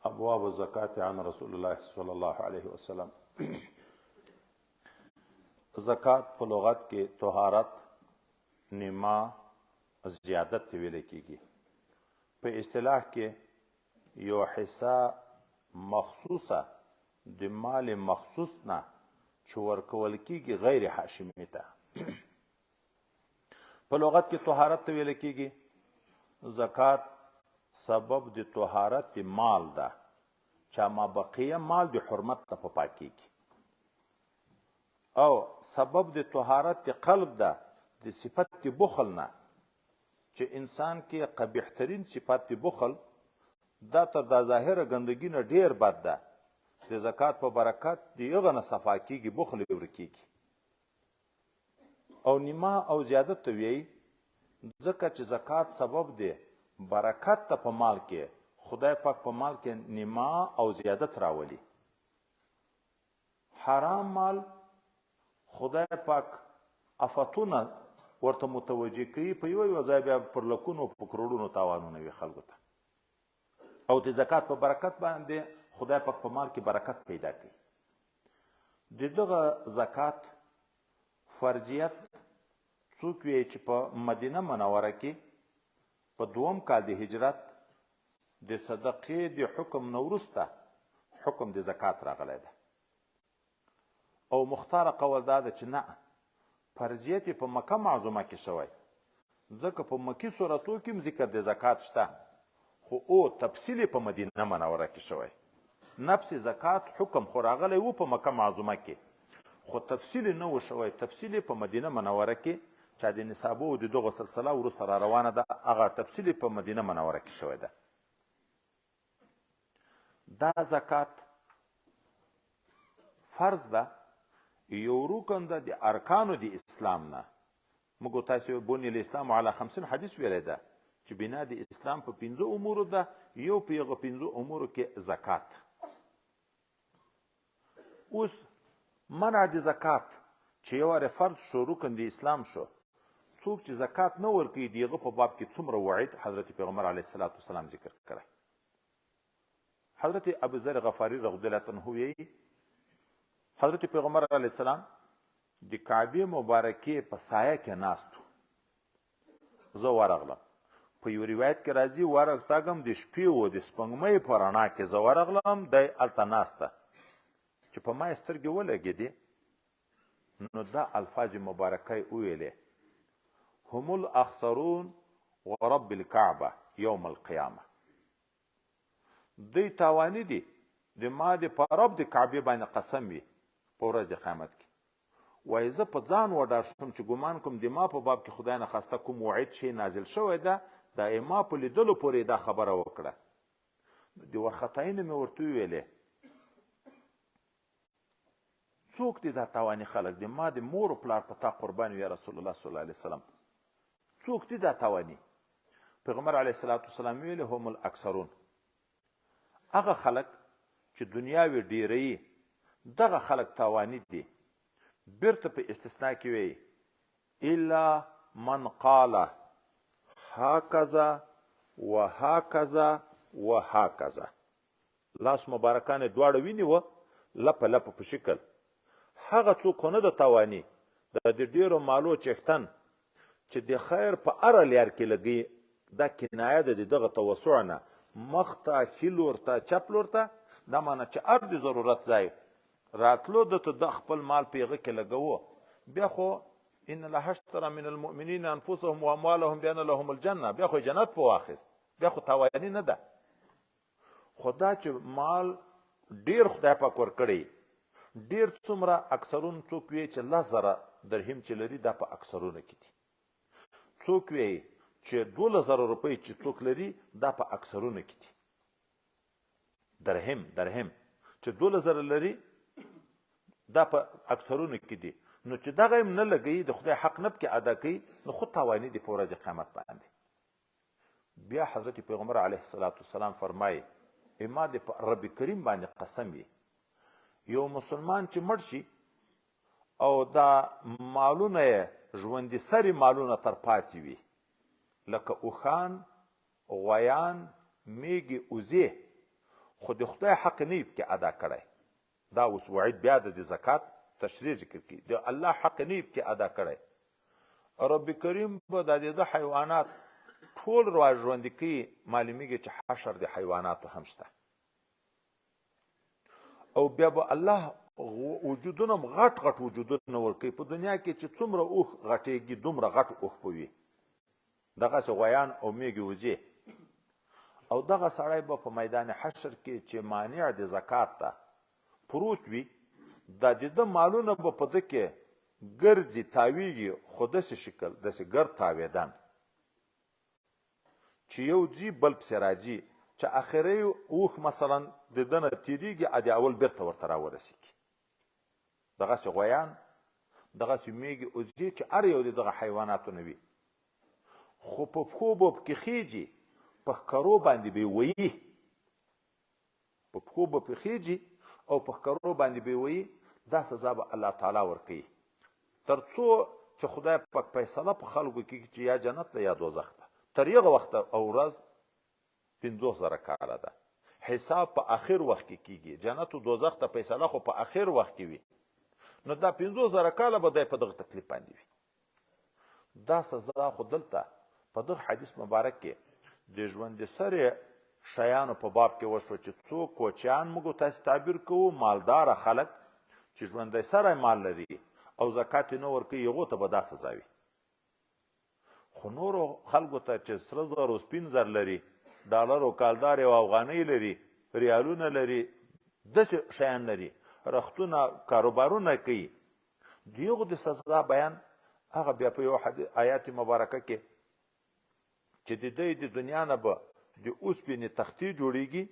ابواب الزکات عن رسول الله صلی الله علیه وسلم. زکات په لغت کې طهارت، نما، زیادت ته ویل کېږي. په اصطلاح کې یو حصه مخصوصه د مال مخصوص نه چې ورکول کېږي غیر هاشمي ته. په لغت کې طهارت ته ویل کېږي. زکات سبب د طهارت مال ده چې ما بقیه مال د حرمت ته په پاکیږي، او سبب د طهارت قلب ده د صفت بخل نه چې انسان کې قبیح ترین صفت بخل دا تر د ظاهره ګندګي نه ډیر بد ده. د زکات په برکت دغه نه صفا کیږي، بخل ورکیږي. او نیما او زیادت ته وی ځکه چې زکات سبب دی برکت ته په مال کې خدای پاک په مال کې نیما او زیادت راولي. حرام مال خدای پاک افتونه ورته متوجه کوي، په یو ځای بیا پر لکونو په کروڑونو تاوانونه وي خلکو ته. او د زکات په برکت باندې خدای پاک په مال کې برکت پیدا کوي. دغه زکات فرضیت څوک وی چې په مدینه منوره کې په دوم کال د هجرت د صدقې د حکم نه وروسته حکم د زکات راغلی ده. او مختاره قول دا ده چې نه، فرضیت په مکه معظمه کې شوی، ځکه په مکي صورتو کې ذکر د زکات شته، خو او تفصیل په مدینه منوره کې شوی. نفس زکات حکم خو راغلی و په مکه معظمه کې، خو تفصیل نه و شوی. تفصیل په مدینه منوره کې چې د نصابو د دغه سلسله وروسته را روانه ده، هغه تفصیل په مدینه منوره کې شوی ده. دا زکات فرض ده، یو رکن ده د ارکانو د اسلام نه. موږ تاسو بني الاسلام علی 50 حدیث ویلی ده چې بنا د اسلام په 5 امورو ده، یو په هغه 5 امورو کې زکات. اوس منع د زکات چې یو واره فرض شو، رکن د اسلام شو، څوک چې زکات نه ورکوي دغه په باب کې څومره وعید حضرت پیغمبر علیه الصلاة والسلام ذکر کړی. حضرت ابوذر غفاری رضی الله عنه وی حضرت پیغمبر علیه السلام د کعبې مبارکې په سایه کې ناست و. زه ورغلم، په یو روایت کې راځي ورغتاګم د شپې و د سپوږمۍ په رڼا کې زه ورغلم، دی هلته ناسته چې په ما یې سترګې ولګېدې، نو دا الفاظ مبارکه یې وویلې: هم الاخسرون ورب الکعبه یوم القیامه. دوی تاواني دي، د ما د په رب د کعبې باندې قسم وي په ورځ د قیامت کې. وایي زه په ځان وډار شوم چې ګمان کوم د ما په باب کې خدای نه خواسته کوم وعید شی نازل شوی ده، دا ما په لیدلو پورې دا خبره وکړه. د ورختاینې مې ورته وویلې څوک دي دا تاواني خلک؟ د ما د مور و پلار په تا قربان وي یا رسول الله صلی الله علیه وسلم، څوک دي دا تاواني؟ پیغمبر علیه الصلاة والسلام ویلې هم الاکثرون، هغه خلک چې دنیاوي ډیروي دغه خلک تاواني دي. بیرته په استثناء کې وی الا من قال هکذا وهکذا وهکذا. لاس مبارکانه دواړه ونیوه لپه لپه په شکل. هغه څوک نه د تاواني د ډیرو مالو چښتن چې د خیر په اره لار کې لګي، دا کنایه ده دغه توسع نه، مخ ته ښي لور ته چپ لور ته، دا معنی چې هر د ضرورت ځای راتلو ده ته د خپل مال په هغه کې لګوه. بیا خو ان الله اشترى من المؤمنین انفسهم واموالهم بان لهم الجنه، بیا خو جنت په واخیست، بیا خو تاواني نه ده. خدا چې مال ډیر خدای پاک ورکړی، ډیر څومره اکثرون څوک وی چې 10,000 درهم چې لري دا په اکثرونه کې دي، څوک وی چې 12,000 روپۍ چې څوک لري دا په اکثرونه کې دي. درهم چې 12,000 لري دا په اکثرونه کې دي. نو چې دغه هم نه لګوي د خدای حق نه پکې ادا کوي، نو خود تاواني دي په ورځ قیامت باندې. بیا حضرت پیغمبر علیه الصلاة والسلام فرمایي ما د رب کریم باندې قسم وي، یو مسلمان چې مړ شي او دا مالونه یې ژوندي سري مالونه تر پاتې وي، لکه اوښان، غویان، میږې، وزې، خو د خدای حق نه پکې ادا کړی. دا اوس وعید بیا د زکات تشریح ذکر کړي. د الله حق نه پکې ادا کړی. رب کریم به د حیوانات ټول را ژوندي کوي. معلومیږي چې حشر د حیواناتو هم شته. او بیا به الله وجودونه غټ غټ وجودونه ورکوي. په دنیا کې چې څومره اوښ غټېږي دومره غټ اوښ به وي. دغسې غویان او میږې وزې. او دغه سړی به په میدان حشر کې چې مانع د زکات ته پروت وي، د ده مالونه به په ده کې ګرځي تاویږي، خو داسې شکل داسې ګرد تاویدن چې یو ځي بل پسې راځي، چې اخري اوښ مثلا د ده نه تېرېږي ا د اول بیرته ورته راورسېږي. دغسې غویان، دغسې میږې وزې چې هر یو د دغه حیواناتو نه وي، خو په پښو به پکې خیږي، په ښکرو باندې به یې وهي. په پښو به پرې خیږي او په ښکرو باندې به یې وهي. دا سزا به الله تعالی ورکوي تر څو چې خدای پاک فیصله په خلکو کې چې یا جنت ده یا دوزخ ده. تر یغه وخته او ورځ 50,000 کاله ده. حساب په آخر وخت کې کیږي. جنت او دوزخ ته فیصله خو په آخر وخت کې وي. نو دا 50,000 کاله به دی په دغه تکلیف باندې وي. دا سزا خو دلته په دغه حدیث مبارک کې د ژوند سره شیانو په باب کې وشوه چې څوک کوچیان موږ تاسې تعبیر کوو مالداره خلک چې ژوندی سره مال لري او زکات یې نه ورکوي، هغو ته به دا سزا وي. خو نورو خلکو ته چې سره زر او سپین زر لري، ډالر او کالدار او افغانۍ لري، ریالونه لري، داسې شیان لري، رختونه کاروبارونه کوي، د هغو د سزا بیان هغه بیا په یو آیات مبارکه کې چې د دوی د دنیا نه به د اوسپنې تختې جوړیږي،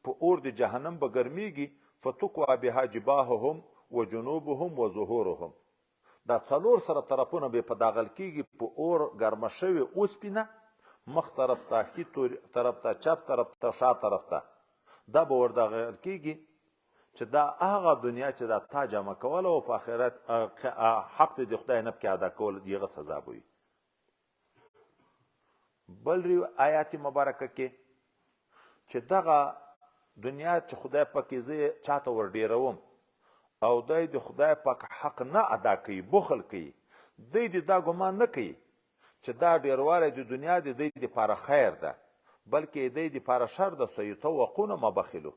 په اور د جهنم به ګرمیږي، فتقوا بها جباههم و جنوبهم و ظهورهم. دا څلور سره طرفونه به په داغل کیږي په اور ګرمه شوې اوسپنه، مخ طرف ته، ښي طرف ته، چپ طرف ته، شا طرف ته. دا به ورداغل کیږي چې دا هغه دنیا چې دا تا جمع کوله او په آخرت حق د خدای نه پکې ادا کول، د هغه سزا به وي. بل آیات مبارکه کې چې دغه دنیا چې خدای پاک زه چاته ور ډیروم او دی د خدای پاک حق نه ادا کوي، بخل کوي، دی د دا ګمان نه کوي چې دا ډیروالی د دنیا د دی دپاره خیر ده، بلکې دی دپاره شر ده. سیطوقون ما بخلو.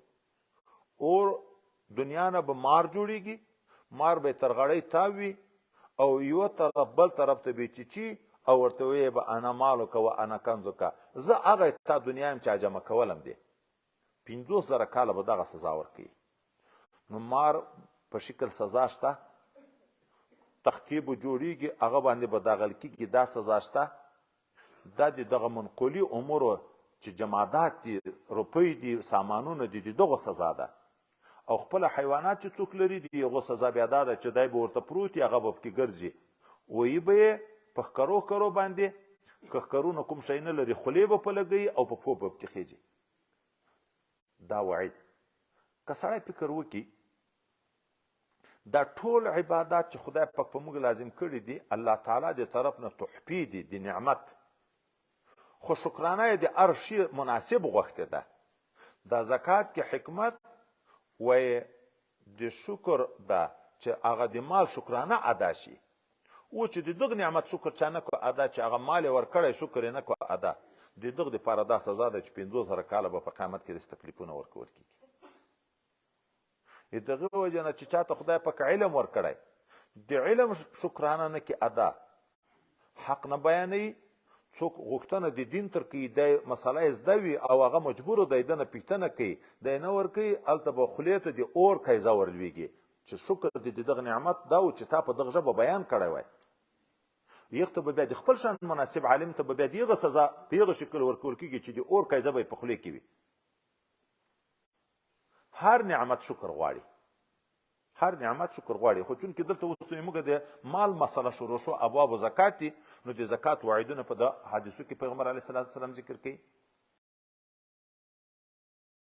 اور دنیا نه به مار جوړیږي، مار به تر غړۍ تاوي او یو طرف بل طرف ته به چیچي او ورته ویې به انا مالک و انا کنزک، زه هغه تا دنیا یم چې جمع کولم دی. 50,000 کاله به دغه سزا ورکوي. نو مار په شکل سزا شته، تختې به جوړیږي، هغه باندې به داغل کیږي، دا سزا شته. دا د دغه منقولي امورو چې جمادات دي، روپۍ دي، سامانونه دي، د دغو سزا ده. او خپل حیوانات چې څوک لري د هغو سزا بیا دا ده چې دی به ورته پروت وي، هغه به پکې ګرځي، ویي به یې په ښکرو ښکرو باندې، که ښکرونه کوم شی نه لري خولې به په لګوي او په پښو به پکې خیږي. دا وعید. که سړی فکر وکړي دا ټول عبادات چې خدای پاک په موږ لازم کړي دي، الله تعالی د طرف نه تحفې دي د نعمت، خو شکرانه یې د هر شي مناسب غوښتې ده. دا زکات کې حکمت وایي د شکر ده چې هغه د مال شکرانه ادا شي. او چې د دغه نعمت شکر چا نه کړو ادا، چې هغه مال یې ورکړی شکر یې نه کړو ادا، د دغه دپاره دا سزا ده چې 50,000 کاله به په قیامت کې داسې تکلیفونه ورکول کېږي. د دغه وجه نه چې چاته خدای پاک علم ورکړی، د علم شکرانه نه کې ادا، حق نه بیانوي، څوک غوښتنه د دین تر کوي، دی مسله یې زده وي او هغه مجبور دی د نه پوښتنه کوي، دی نه ورکوي، هلته به خولې ته د اور کیزه ورلویږي چې شکر د دغه نعمت دا و چې تا په دغه ژبه بیان کړی وای. یغ ته به بیا د خپل شان مناسب عالم ته به بیا د هغه سزا په هغه شکل ورکول کېږي چې د اور کیزه به یې په خولې کې وي. هر نعمت شکر غواړي، هر نعمت شکر غواړي. خو چونکې دلته اوس موږ د مال مسله شروع شو، ابواب زکات دي، نو د زکات وعیدونه په د حدیثو کې پیغمبر علیه السلام ذکر کوي.